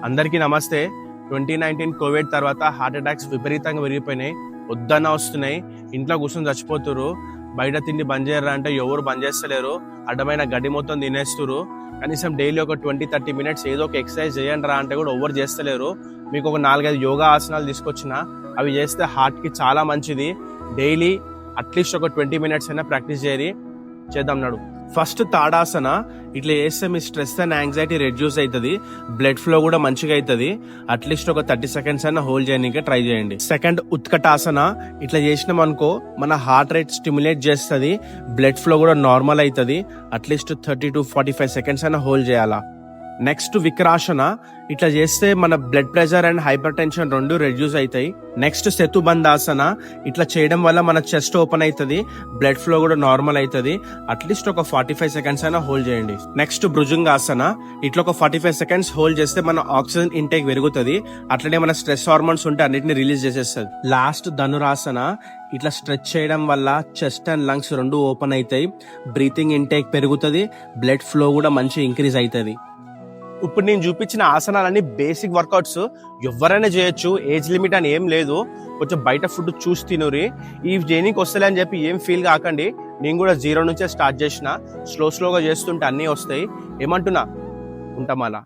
అందరికీ నమస్తే. 2019 కోవిడ్ తర్వాత హార్ట్ అటాక్స్ విపరీతంగా పెరిగిపోయినాయి. వద్దన్న వస్తున్నాయి. ఇంట్లో కూర్చొని చచ్చిపోతురు. బయట తిండి బంద్ చేయరా అంటే ఎవరు బంద్ చేస్తలేరు. అడ్డమైన గడ్డి మొత్తం తినేస్తురు. కనీసం డైలీ ఒక 20-30 మినిట్స్ ఏదో ఒక ఎక్సర్సైజ్ చేయండి రా అంటే కూడా ఎవరు చేస్తలేరు. మీకు ఒక 4-5 యోగా ఆసనాలు తీసుకొచ్చిన, అవి చేస్తే హార్ట్కి చాలా మంచిది. డైలీ అట్లీస్ట్ ఒక 20 మినిట్స్ అయినా ప్రాక్టీస్ చేద్దాం నాడు. ఫస్ట్ తాడాసన. ఇట్లా చేస్తే మీ స్ట్రెస్ అండ్ యాంగ్జైటీ రెడ్యూస్ అవుతుంది, బ్లడ్ ఫ్లో కూడా మంచిగా అవుతుంది. అట్లీస్ట్ ఒక 30 సెకండ్స్ అయినా హోల్డ్ చేయడానికి ట్రై చేయండి. సెకండ్ ఉత్కటాసన. ఇట్లా చేసినాం అనుకో మన హార్ట్ రేట్ స్టిమ్యులేట్ చేస్తుంది, బ్లడ్ ఫ్లో కూడా నార్మల్ అవుతుంది. అట్లీస్ట్ 30-45 సెకండ్స్ అయినా హోల్డ్ చేయాలా. నెక్స్ట్ విక్రాసన. ఇట్లా చేస్తే మన blood pressure and hyper tension రెండు రెడ్యూస్ అవుతాయి. నెక్స్ట్ సేతుబంధాసన. ఇట్లా చేయడం వల్ల మన చెస్ట్ ఓపెన్ అవుతుంది, బ్లడ్ ఫ్లో కూడా నార్మల్ అవుతుంది. అట్లీస్ట్ ఒక 45 సెకండ్స్ అయినా హోల్డ్ చేయండి. నెక్స్ట్ భుజంగాసన. ఇట్లా ఒక 45 సెకండ్స్ హోల్డ్ చేస్తే మన ఆక్సిజన్ ఇంటేక్ పెరుగుతుంది, అట్లనే మన స్ట్రెస్ హార్మోన్స్ ఉంటే అన్నిటిని రిలీజ్ చేసేస్తుంది. లాస్ట్ ధనురాసన. ఇట్లా స్ట్రెచ్ చేయడం వల్ల చెస్ట్ అండ్ లంగ్స్ రెండు ఓపెన్ అవుతాయి, బ్రీతింగ్ ఇంటేక్ పెరుగుతుంది, బ్లడ్ ఫ్లో కూడా మంచి ఇంక్రీజ్ అవుతుంది. ఇప్పుడు నేను చూపించిన ఆసనాలన్నీ బేసిక్ వర్కౌట్స్, ఎవరైనా చేయొచ్చు, ఏజ్ లిమిట్ అని ఏం లేదు. కొంచెం బయట ఫుడ్ చూసి తినురి. ఈ ట్రైనింగ్కి వస్తలే అని చెప్పి ఏం ఫీల్ కాకండి. నేను కూడా 0 నుంచే స్టార్ట్ చేసిన, స్లోగా చేస్తుంటే అన్నీ వస్తాయి. ఏమంటున్నా ఉంటాం అలా.